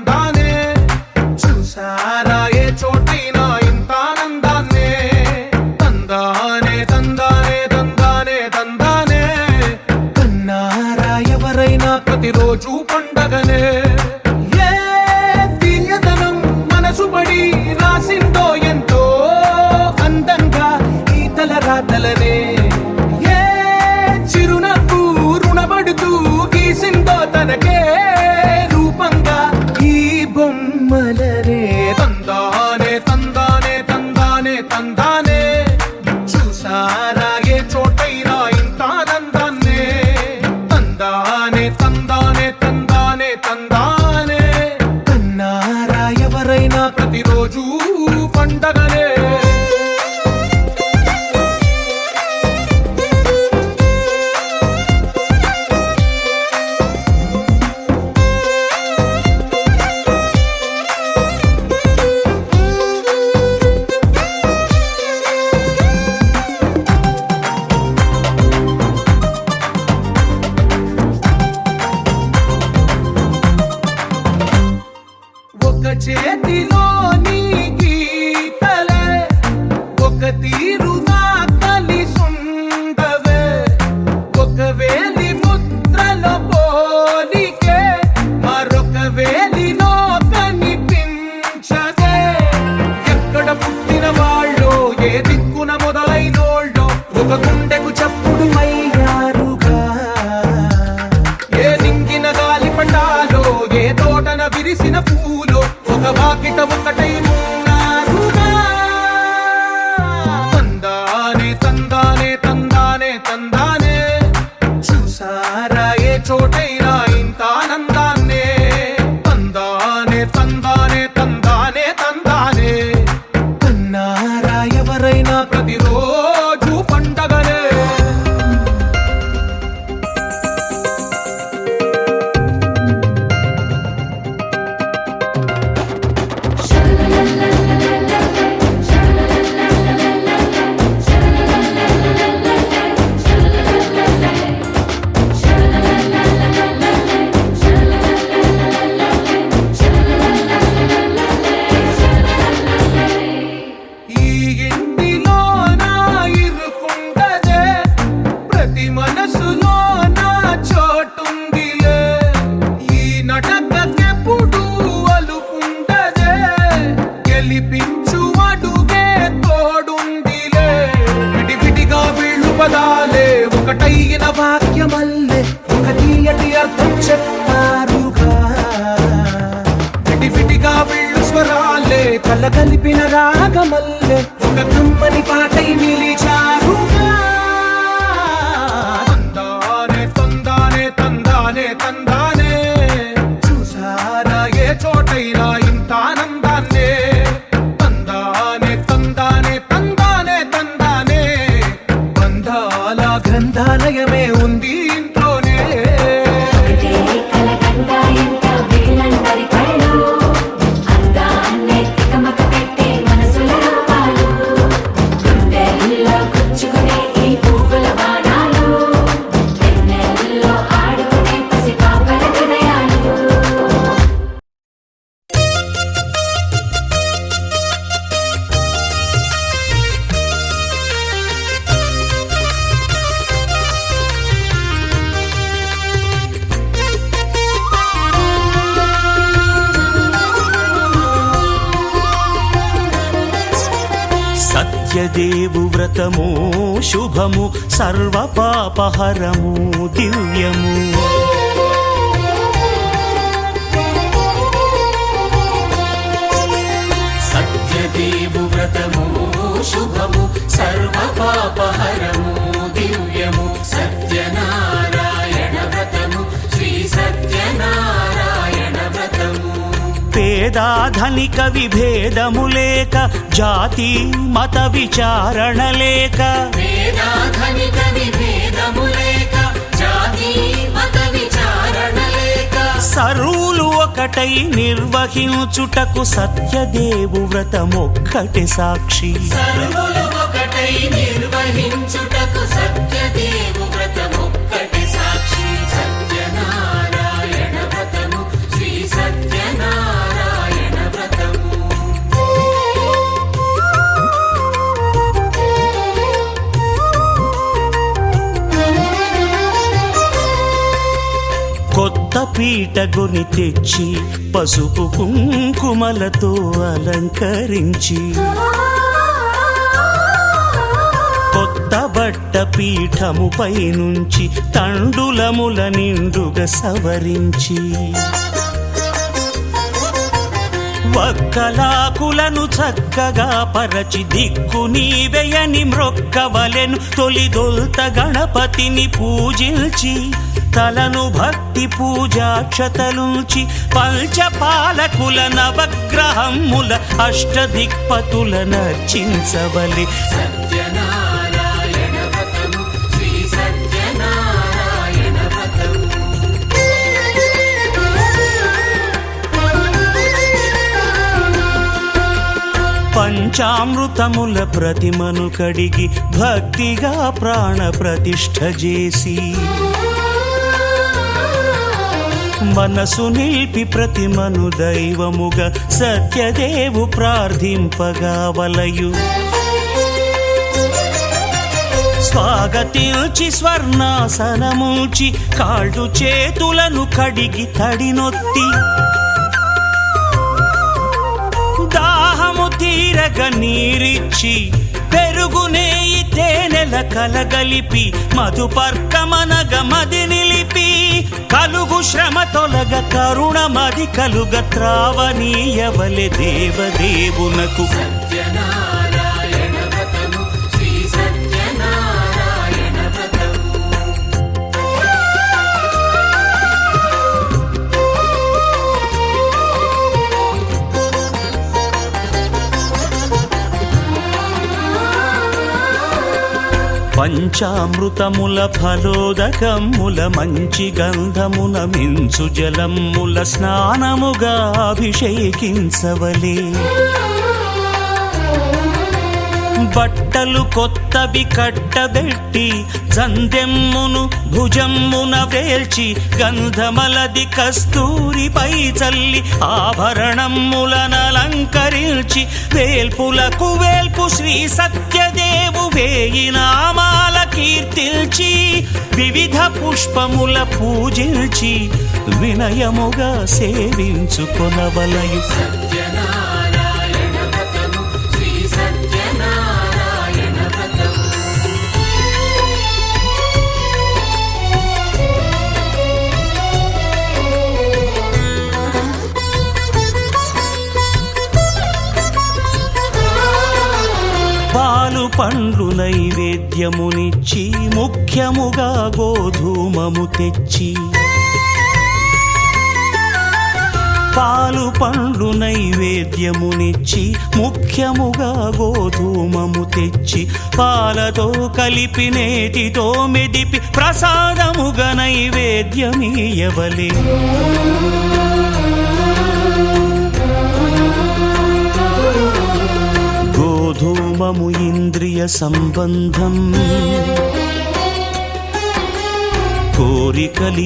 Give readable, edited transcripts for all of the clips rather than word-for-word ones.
తందానే చూసారా ఏ చోటైనా ఇంత ఆనందాన్నే తందానే తందానే తందానే తందానే కన్నారా ఎవరైనా ప్రతిరోజు పండగనే ఏ తీయదనం మనసుపడి రాసిందో ఎంతో అందంగా ఈ తలరాతలనే ఏ చిరునవ్వు రుణపడుతూ గీసిందో తనకే రూపంగా ఈ బొమ్మలనే తందానే తందానే తందానే తందానే చూసారా ఏ చోటైనా ఇంత ఆనందాన్నే తందానే తందానే తందానే తందానే కన్నారా ఎవరైనా ప్రతిరోజు పండగనే ఒక చేతిలోని గీతలే ఒక తీరుగా కలిసుండవే ఒక వేలి ముద్రలో పోలికే మరొక వేలిలో కనిపించదే ఎక్కడ పుట్టిన వాళ్ళో ఏ దిక్కున మొదలైనోళ్ళో ఒక గుండెకు చప్పుడు అయ్యారుగా ఏ నింగిన గాలి పటాలో ఏ తోటన విరిసిన పూలో ఒక వాకిట ఒకటై ఉన్నారుగా తందానే తందానే తందానే తందానే చూసారా ఏ చోటైనా ఇంత ఆనందాన్నే తందానే తందానే తందానే తందానే కన్నారా ఎవరైనా ప్రతిరోజు పండగనే ఈ ఇంటిలో నా ఇరుకుండదే ప్రతి మనసులో నా చోటుందిలే ఈ నటకెప్పుడు అలుకుండదే గెలిపించు అడుగే తోడుందిలే విడివిడిగా వీళ్ళు పదాలే ఒకటైన వాక్యమల్లే ఒక తీయటి అర్థం చెప్పారుగా విడివిడిగా వీళ్ళు స్వరాలే కల కలిపిన రాగమల్లే ఒక కమ్మని పాటై నిలిచారుగా తందానే తందానే తందానే తందానే చూసారా ఏ చోటైనా ఇంత ఆనందాన్నే తందానే తందానే తందానే తందానే బంధాల గ్రంథాలయమే ఉంది ఇంట్లోనే ఒకటే కలకండ ఇంట వీళ్ళందరి కళ్ళు అందాన్నే తికమక పెట్టే మనసుల రూపాలు గుండెల్లో గుచ్చుకునే ఈ పువ్వుల బాణాలు వెన్నెల్లో ఆడుకునే పసిపాపల హృదయాలు సత్యదేవు వ్రతము శుభము సర్వపాపహరము దివ్యము సత్యదేవు వ్రతము శుభము సర్వపాపహరము దివ్యము సత్యనారాయణ వ్రతము శ్రీ సత్యనారాయణ వ్రతము పేదాధనిక విభేదము లేక జాతి మత విచారణ లేక వేదాధనిక విభేదము లేక జాతి మత విచారణ లేక సర్వులు ఒకటై నిర్వహించుటకు సత్యదేవు వ్రతమొక్కటి సాక్షి సర్వులు ఒకటై నిర్వహించుటకు సత్యదేవు వ్రతమొక్కటి సాక్షి సత్యనారాయణ వ్రతము శ్రీ సత్యనారాయణ పీటగొని తెచ్చి పసుపు కుంకుమలతో అలంకరించి కొత్త బట్ట పీఠముపై నుంచి తండులముల నిండుగా సవరించి వక్కలాకులను చక్కగా పరచి దిక్కు నీవెయని మ్రొక్కవలెను తొలిదొల్త గణపతిని పూజించి తలను భక్తి పూజాక్షతలుంచి పంచపాలకుల నవగ్రహముల అష్టదిక్పతుల నర్చించవలె సత్యనారాయణ వ్రతము శ్రీ సత్యనారాయణ వ్రతము పంచామృతముల ప్రతిమను కడిగి భక్తిగా ప్రాణ ప్రతిష్ఠ చేసి మనసు నిలిపి ప్రతిమను దైవముగా సత్యదేవు ప్రార్థింపగా వలయు స్వాగతించి స్వర్ణాసనముంచి కాళ్ళు చేతులను కడిగి తడినొత్తి దాహము తీరగ నీరిచ్చి పెరుగు నెయ్యి తేనెల కలగలిపి మధుపర్కమనగ మది నిలిపి కలుగు శ్రమ తొలగ కరుణ మది కలుగ త్రావనీయవలె దేవదేవునకు సత్యనారాయణ వ్రతము శ్రీ సత్యనారాయణ వ్రతము పంచామృతముల ఫలోదకముల మంచి గంధమున మించు జలముల స్నానముగా అభిషేకించవలే బట్టలు కొత్తవి కట్టబెట్టి జందెమ్మును భుజమ్మున వేల్చి గంధమలది కస్తూరిపై చల్లి ఆభరణములనలంకరించి వేల్పులకు వేల్పు శ్రీ సత్యదేవు వేయి నామాల కీర్తిల్చి వివిధ పుష్పముల పూజించి వినయముగా సేవించుకొనవలయు సత్యనారాయణ వ్రతము శ్రీ సత్యనారాయణ వ్రతము పాలు పండ్లు నైవేద్యమునిచ్చి ముఖ్యముగా గోధూమము తెచ్చి పాలు పండ్లు నైవేద్యమునిచ్చి ముఖ్యముగా గోధూమము తెచ్చి పాలతో కలిపి నేతితో మెదిపి ప్రసాదముగా నైవేద్యమీయవలే గోధూమము ఇంద్రియ సంబంధం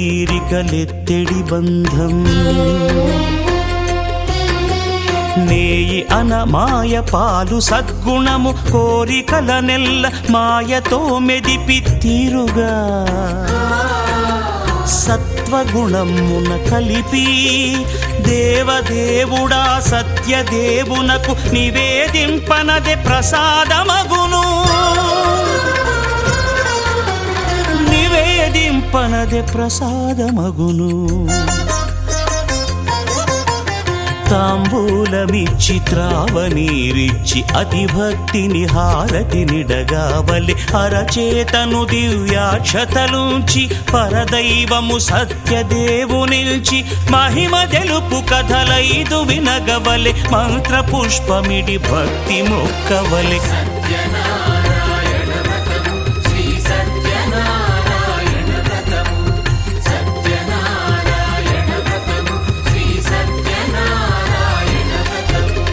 కోరికలీరికలెత్తెడి బంధం నేయి అనమాయ పాలు సద్గుణము కోరికల నెల్ల మాయతో మెదిపి తీరుగా సత్వగుణమున కలిపి దేవదేవుడా సత్యదేవునకు నివేదింపనదే ప్రసాదమగును నివేదింపనదే ప్రసాదమగును తాంబూలమిచ్చి త్రావనీరిచ్చి అతి భక్తిని హారతినిడగావలి అరచేతను దివ్యాక్షతలుంచి పరదైవము సత్యదేవు నిల్చి మహిమ తెలుపు కథలైదు వినగవలె మంత్ర పుష్పమిడి భక్తి మొక్కవలె సత్యనారాయణ వ్రతము శ్రీ సత్యనారాయణ వ్రతము సత్యనారాయణ వ్రతము శ్రీ సత్యనారాయణ వ్రతము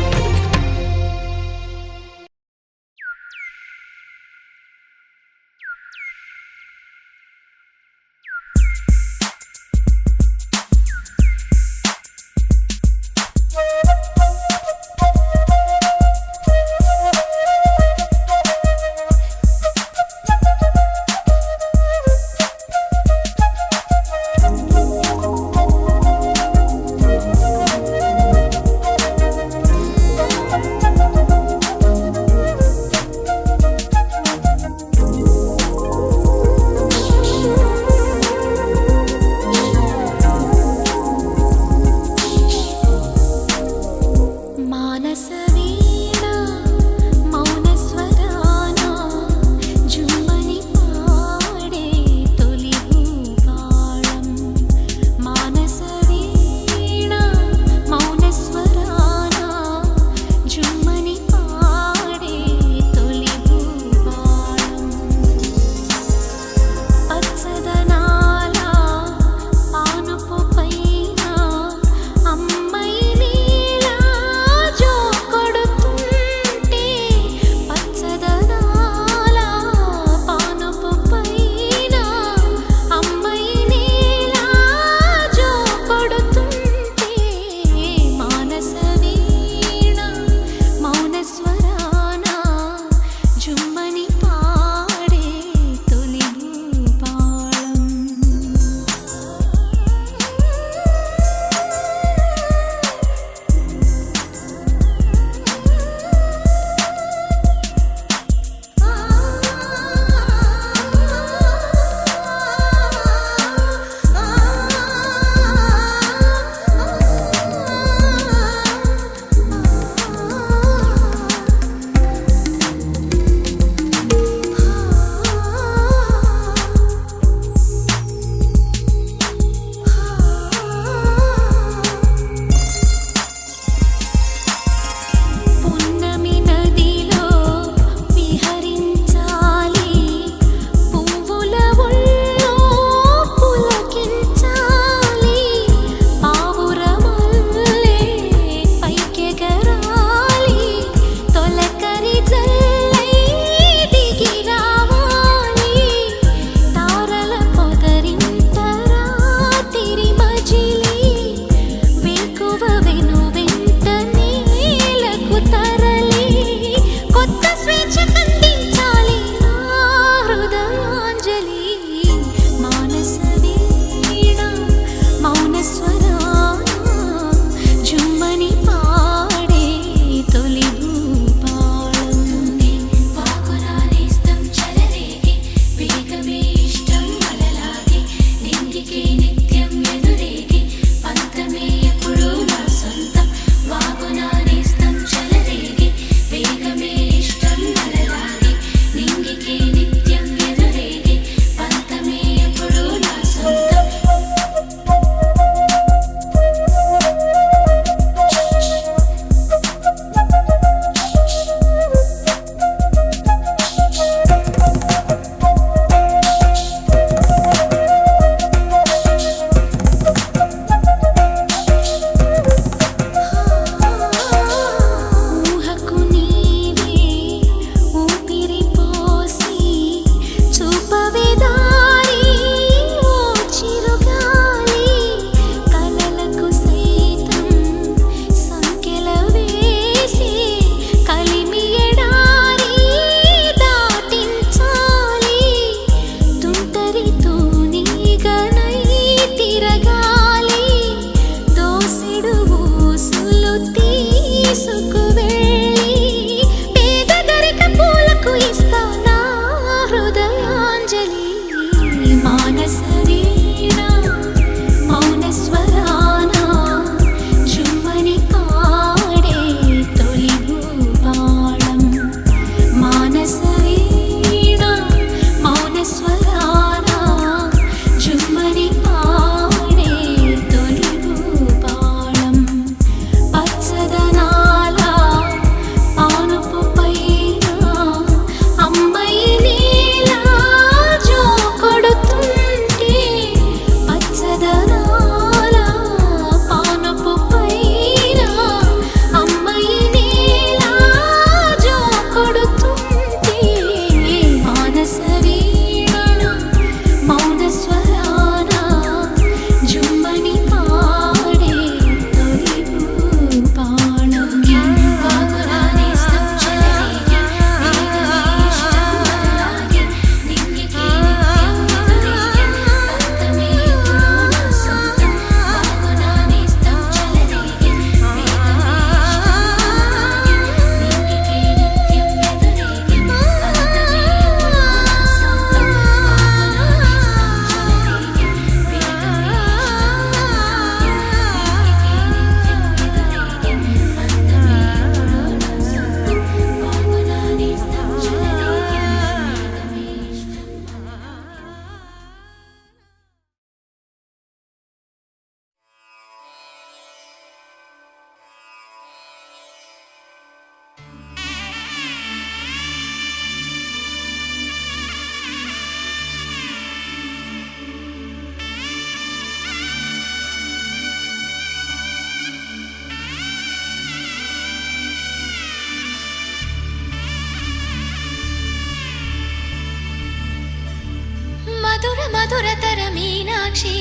మధురతర మీనాక్షి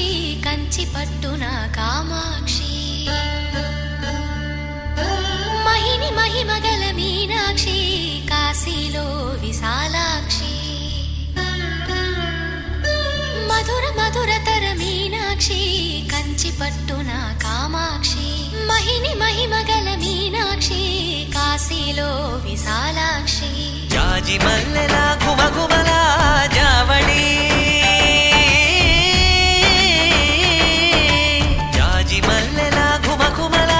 కంచి పట్టున కామాక్షి మహిని మహిమగల మీనాక్షి కాశీలో విశాలాక్షి మధుర మధురతర మీనాక్షి కంచి పట్టున కామాక్షి మహిని మహిమగల మీనాక్షి కాశీలో విశాలాక్షి జాజి మల్లెల గుమగుమల జావళి జాజి మల్లెల గుమగుమల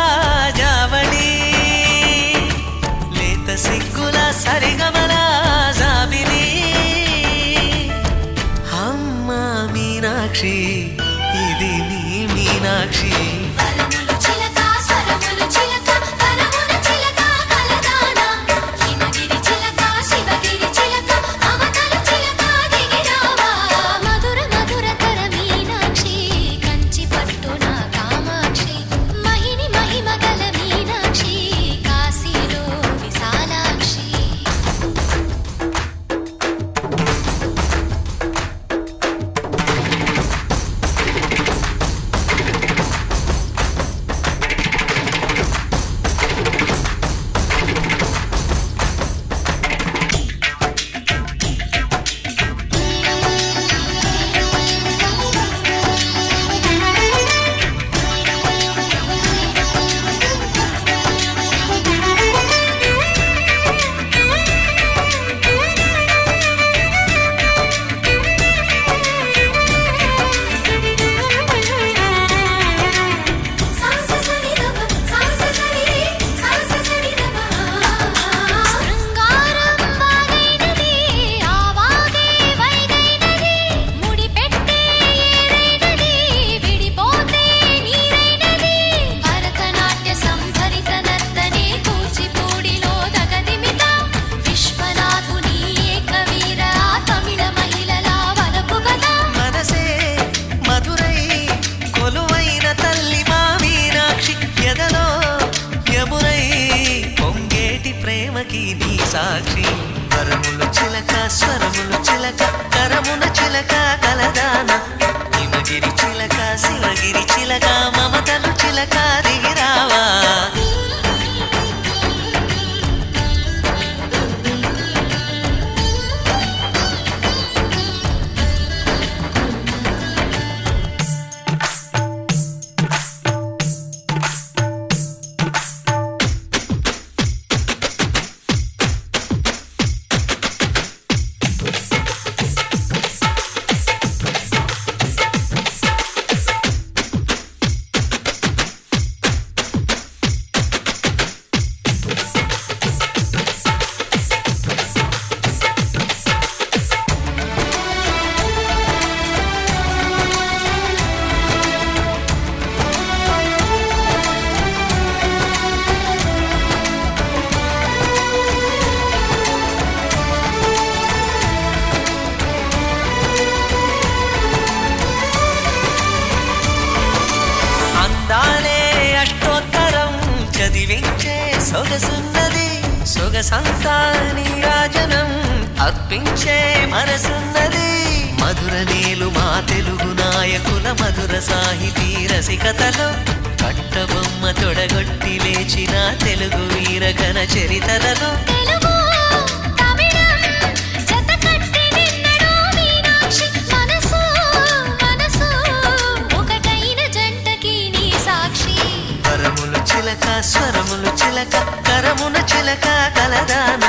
జావళి లేత సిగ్గుల సరిగమల జాబిలి అమ్మ మీనాక్షి ఇది నీ మీనాక్షి వరములు చిలక స్వరములు చిలక కరమున చిలక కలదాన హిమగిరి చిలక శివగిరి చిలక అవతలు చిలక దిగిరావా మధుర మధురతర మీనాక్షి కంచి పట్టున కామాక్షి మహిని మహిమగల మీనాక్షి కాశీలో విశాలాక్షి శృంగారం వాగైనది ఆవాగే వైగైనది ముడిపెట్టే ఏరైనది విడిపోతే నీరైనది భరతనాట్య సంభరిత నర్తనే కూచిపూడిలో దగదిమిత విశ్వనాథుని ఏకవీర తమిళ మహిళల వలపు గదా మనసే మధురై కొలువైన తల్లి మా మీనాక్షి ఎదలో యమునై పొంగేటి ప్రేమకి నీ సాక్షి వరములు చిలక స్వరములు చిలక కరమున చిలక కలదాన హిమగిరి చిలక శివగిరి చిలక మమతలు చిలక దిగిరావా అందాలే అష్టోత్తరం చదివించే సొగసున్నది సొగసంతా నీరాజనం అర్పించే మనసున్నది మధుర నీలు మా తెలుగు నాయకుల మధుర సాహితీ రసికతలో కట్టబొమ్మ తొడగొట్టి లేచిన తెలుగు వీరఘన చరితలలో తెలుగు తమిళం జతకట్టి నిన్నడో మీనాక్షి మనసు మనసు ఒకటైన జంటకి నీ సాక్షి వరములు చిలక స్వరములు చిలక కరమున చిలక కలదాన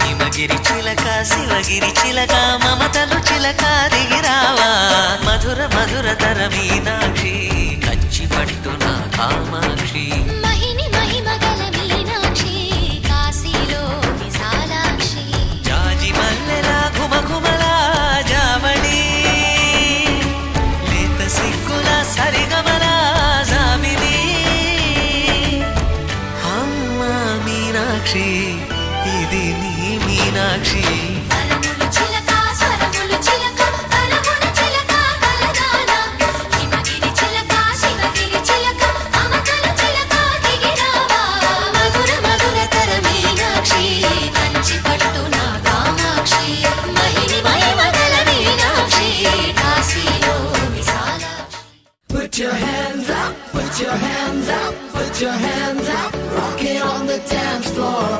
హిమగిరి చిలక శివగిరి చిలక మమతలు చిలక దిగిరావా మధుర మధురతర మీనాక్షి కంచి పట్టున కామాక్షి మహిని మహిమగల మీనాక్షి కాశీలో విశాలాక్షి జాజి మల్లెల గుమగుమల జావళి లేత సిగ్గుల సరిగమల జాబిలి అమ్మ మీనాక్షి ఇది నీ మీనాక్షి వరములు చిలక స్వరములు చిలక కరమున చిలక కలదాన హిమగిరి చిలక శివగిరి చిలక అవతల చిలక దిగిరావా మధుర మధురతర మీనాక్షి కంచి పట్టున కామాక్షి మహిని మహిమగల Meenakshi Kashi the dance floor.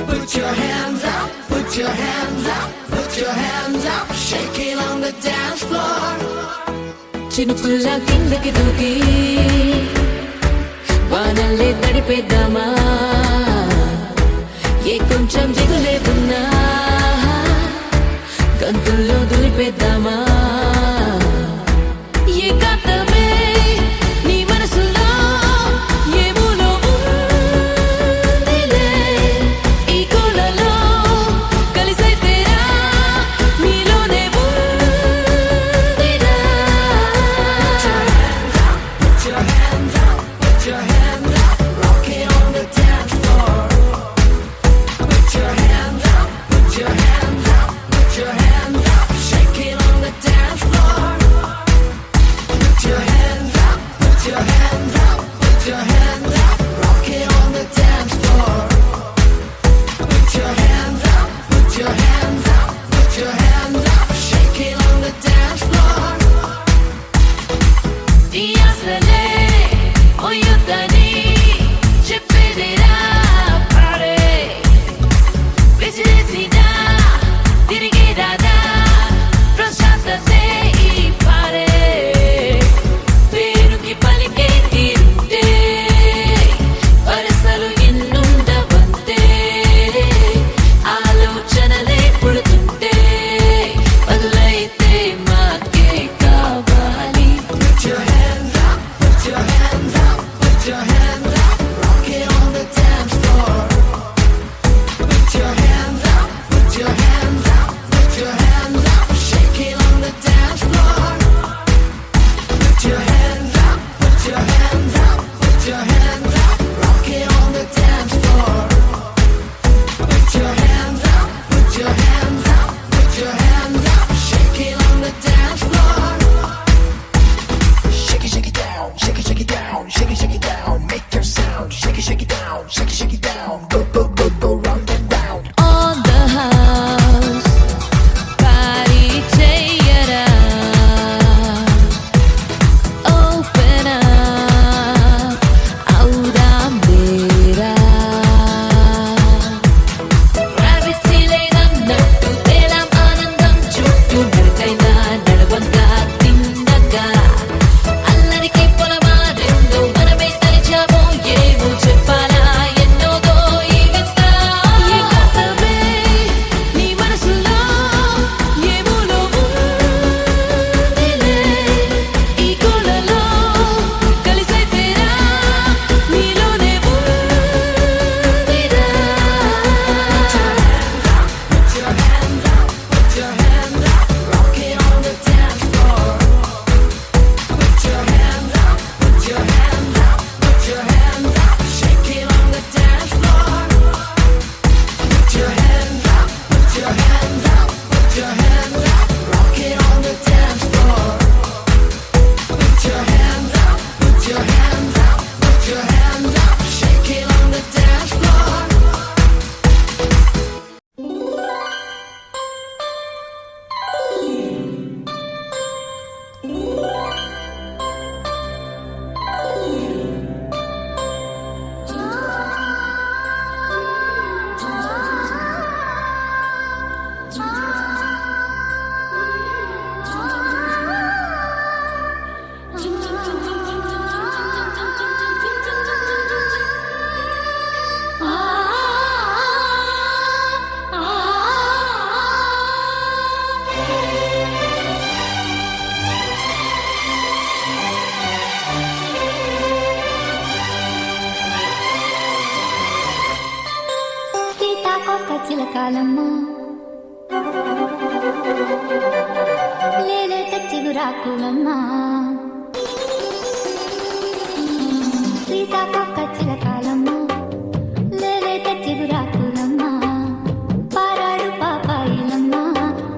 Put your hands up, put your hands up, put your hands up, shake it on the dance floor. చినుకుల్లా కిందకి దూకి వానల్లే తడిపేద్దామా ఏ కొంచెం దిగులే ఉన్నా గంతుల్లో దులిపేద్దామా ఏ కాతమే నీ మనసులో ఏ మూలో ఉందిలే ఈ కోలలో కలిసైతేరా నీలోనే ఉందిరా Put your hands up, put your hands up, rock it on the dance floor. Put your hands up, put your hands up, put your hands up, shake it on the dance floor. Put your hands up, put your hands up, put your hands up, rock it on the dance floor. Put your hands up, put your hands up, put your hands up, shake it on the dance floor. Díasele, oyutani, చెప్పేదేరా పాడే విసిరేసినా తిరిగి రాదా ప్రశాంతతే ఈ పాడే పేరుకి పలికే తీరుంటే వరసలు ఎన్నుండవంతే ఆలోచనలే పుడుతుంటే వదులైతే మాకే కావాలి Put your hands up, put your hands up, put your hands up, rock it on the dance floor. Put your hands up, put your hands up, put your hands up, shake it on the dance floor. Put your hands up, put your hands up, put your hands up, rock it on the dance floor. Put your hands up, put your hands up, put your hands up, shake it on the dance floor. Shake it, shake it down, shake it, shake it down, shake it, shake it down, make your sound, shake it down, shake it down, go, go, go, go, round and round. on the house party చేయరా open up అవుదాం Bera gravity లేదన్నట్టు తేలాం ఆనందం చుట్టూ నడకైనా నడవంగా తిన్నగా అల్లరికి పొలమారిందో మనమే తలిచామో ఏమో చెప్పాలా ఎన్నోదో ఈ వింత ఏ కాతమే నీ మనసులో ఏ మూలో ఉందిలే ఈ కోలలో కలిసైతేరా నీలోనే ఉందిరా Put your hands up, put your hands up, rock it on the dance floor. Put your hands up, put your hands up, put your hands up, shake it on the dance floor. Put your hands up, put your hands up, put your hands up, rock it on the dance floor. Put your hands up, put your hands up, put your hands up, shake it on the dance floor. సీతాకోక చిలకాలమ్మ లేలేత చిగురాకులమ్మ సీతాకోక చిలకాలమ్మ లేలేత చిగురాకులమ్మ పారాడు పాపాయిలమ్మ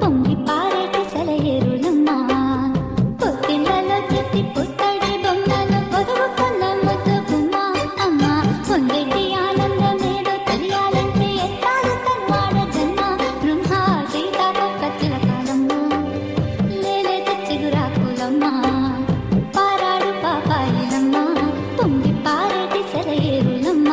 పొంగి పారేటి సెలయేరులమ్మ పొత్తిళ్ళలో చెట్టి పుత్తడి బొమ్మలు పొదుగుకున్న ముద్దు గుమ్మ అమ్మ పొంగేటి ఆనందమేదో తెలియాలంటే ఎత్తాలు తన్వాడ జన్మ బృంహ సీతాకోక చిలకాలమ్మ లేలేత చిగురాకులమ్మ పారాడు పాపాయిలమ్మ పొంగి పారేటి సెలయేరులమ్మ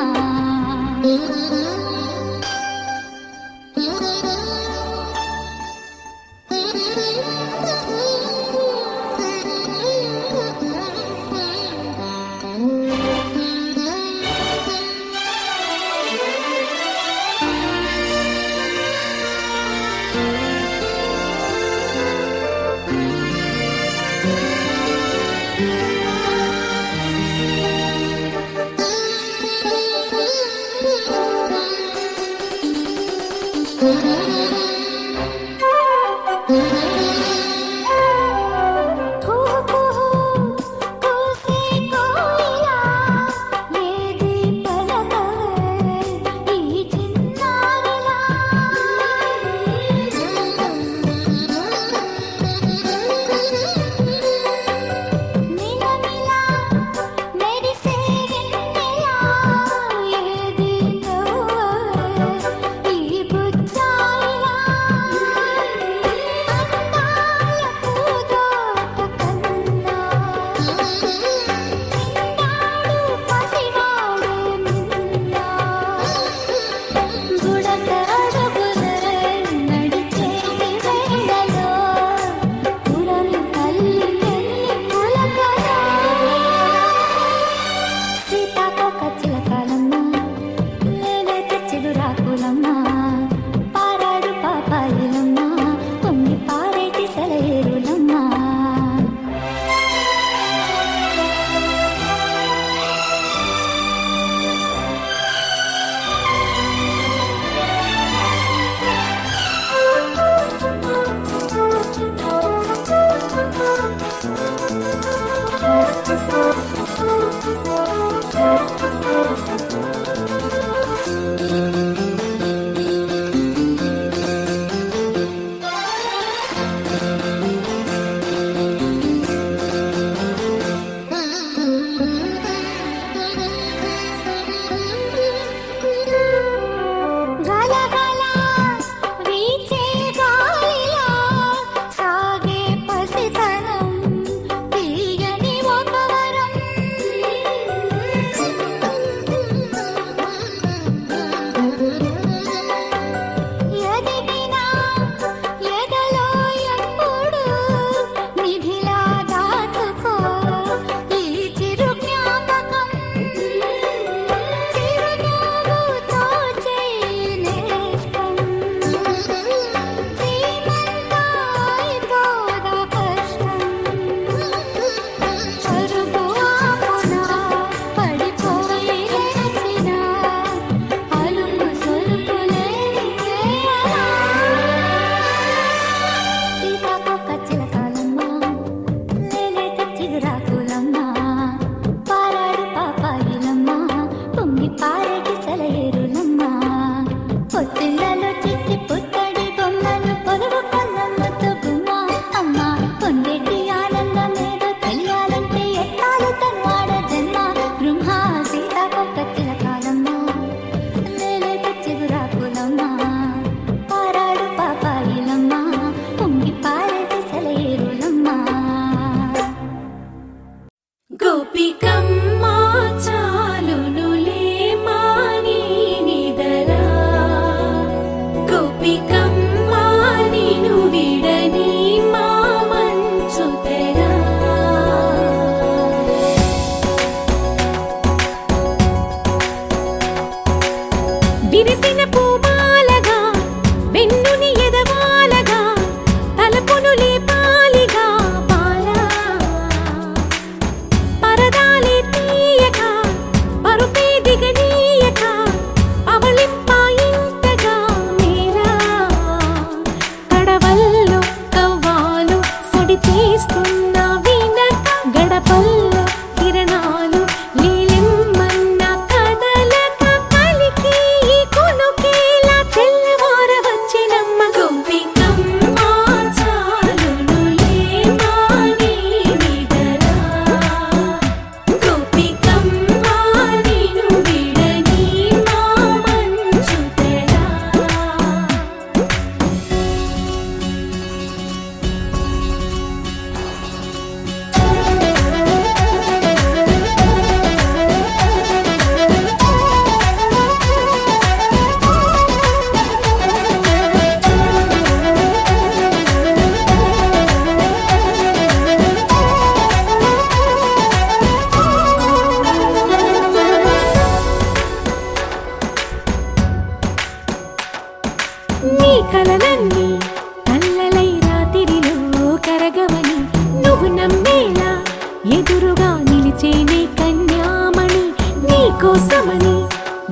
కిరణాలు నీలిమ్మన్న కదలక కలికి ఈ కును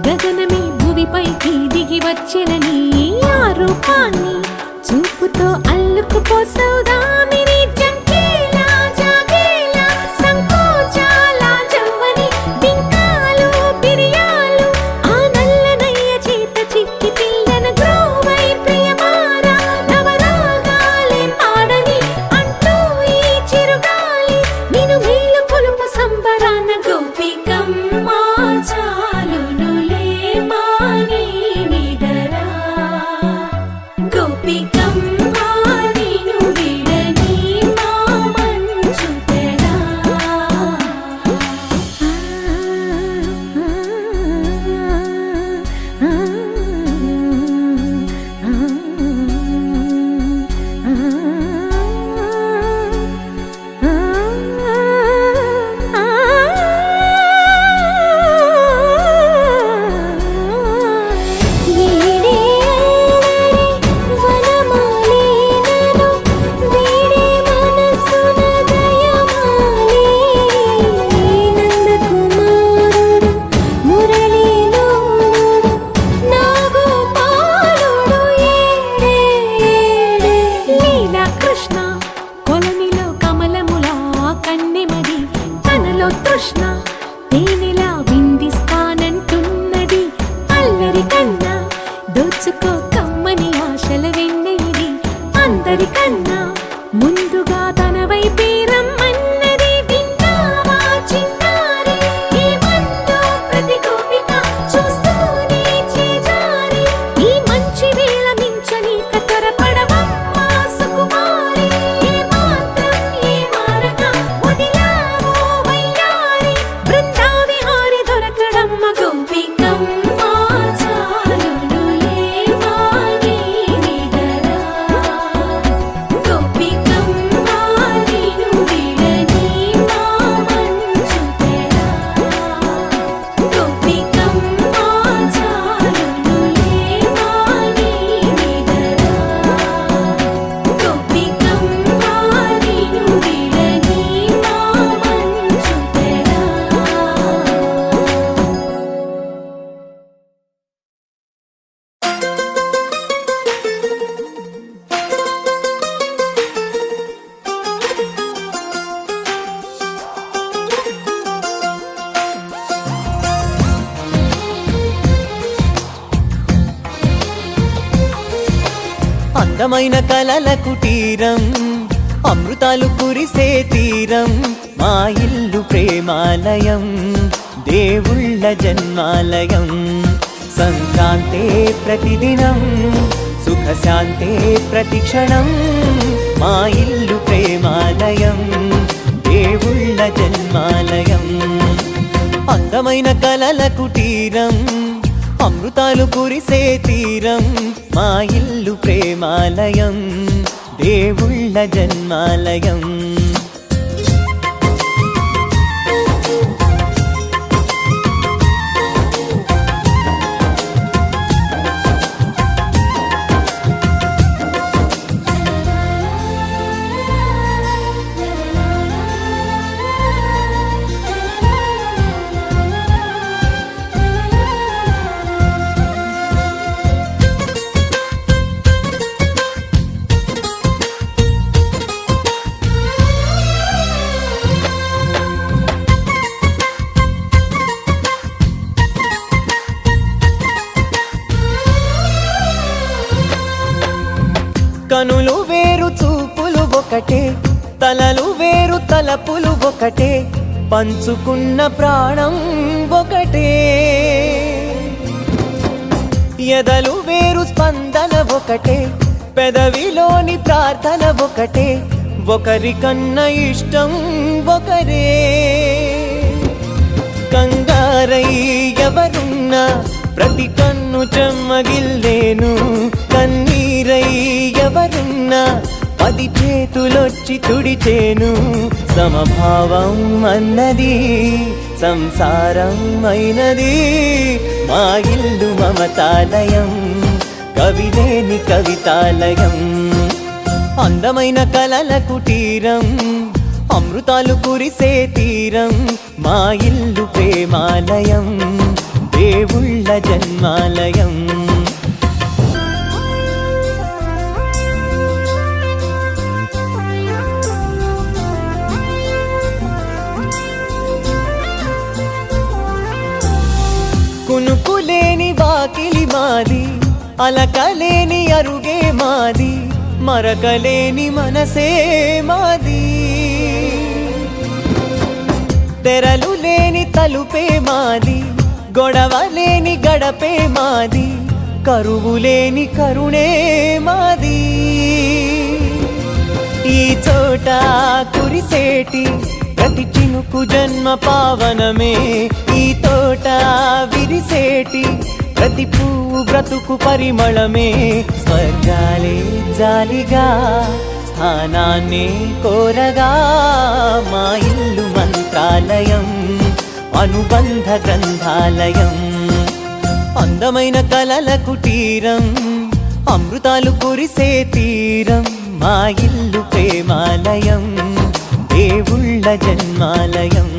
గగనమే భూమిపైకి దిగి వచ్చెనని ఆ రూపాన్ని చూపుతో అల్లుకుపోసౌదామిని జంకేలా జాగేలా సంకోచాల జవ్వని బింకాలు బిరియాలు ఆ నల్లనయ్య చేత చిక్కి పిల్లన గ్రోవై ప్రియమారా నవరాగాలే పాడని అంటూ ఈ చిరుగాలి నిన్ను మేలు పొలుపు సంబరాన గోపికమ్మ చాలునులే మాని నిదరా గోపికమ్మ నిన్ను విడని మా మంచు తెరా వీడే అల్లరి వనమాలినను వీడే మనసున దయమాలి నందకుమారుడు మురళీలోలుడు నాగోపాలుడు ఏడే లీలా కృష్ణ కొలనిలో కమలములా కన్నెమది తనలో తృష్ణ తేనెలా విందిస్తానంటున్నది అల్లరి కన్నా దోచుకో కమ్మని ఆశల వెన్నెయిది అందరికన్నా ముందుగా తన వైపే రమ్మన్నది విన్నావా చిన్నారి ఏమందో ప్రతి గోపిక చూస్తూనే చేజారి ఈ మంచి వేళ మించని కతరపడవమ్మ సుకుమారి ఏ మాత్రం ఏ మారక వదిలావో వయ్యారి బృందావిహారి దొరకడమ్మ గోపికమ్మ చాలునులే మాని నిదరా గోపికమ్మ నిన్ను విడని మా మంచు తెరా గోపికమ్మ చాలునులే మాని నిదరా గోపికమ్మ నిన్ను విడని మా మంచు తెరా అందమైన కలల కుటీరం అమృతాలు కురిసే తీరం మా ఇల్లు ప్రేమాలయం దేవుళ్ళ జన్మాలయం సంక్రాంతే ప్రతిదినం సుఖశాంతే ప్రతిక్షణం మా ఇల్లు ప్రేమాలయం దేవుళ్ళ జన్మాలయం అందమైన కలల కుటీరం అమృతాలు కురిసే తీరం మా ఇల్లు ప్రేమాలయం దేవుళ్ళ జన్మాలయం కనులు వేరు చూపులు ఒకటే తలలు వేరు తలపులు ఒకటే పంచుకున్న ప్రాణం ఒకటే ఎదలు వేరు స్పందన ఒకటే పెదవిలోని ప్రార్థన ఒకటే ఒకరికన్నా ఇష్టం ఒకరే కంగారై ఎవరున్నా ప్రతి కన్ను చెమ్మగిల్లేను కన్నీరై ఎవరున్నా 10 చేతులొచ్చి తుడిచేను సమభావం అన్నది సంసారం అయినది మా ఇల్లు మమతాలయం కవిలేని కవితాలయం అందమైన కలల కుటీరం అమృతాలు కురిసే తీరం మా ఇల్లు ప్రేమాలయం దేవుళ్ళ దేవుళ్ళ జన్మాలయం. కునుకులేని వాకిలి మాది, అలకలేని అరుగే మాది, మరకలేని మనసే మాది. తెరలు లేని తలుపే మాది, గొడవలేని గడపే మాది, కరువులేని కరుణే మాది. ఈ చోట కురిసేటి ప్రతి చినుకు జన్మ పావనమే, ఈ తోట విరిసేటి ప్రతి పువ్వు బ్రతుకు పరిమళమే. స్వర్గాలే జాలిగా స్థానాన్ని కోరగా, మా ఇల్లు మంత్రాలయం, అనుబంధ గ్రంథాలయం. అందమైన కలల కుటీరం, అమృతాలు కురిసే తీరం, మా ఇల్లు ప్రేమాలయం, దేవుళ్ళ జన్మాలయం.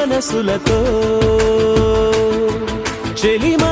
మనసులతో చెలిమ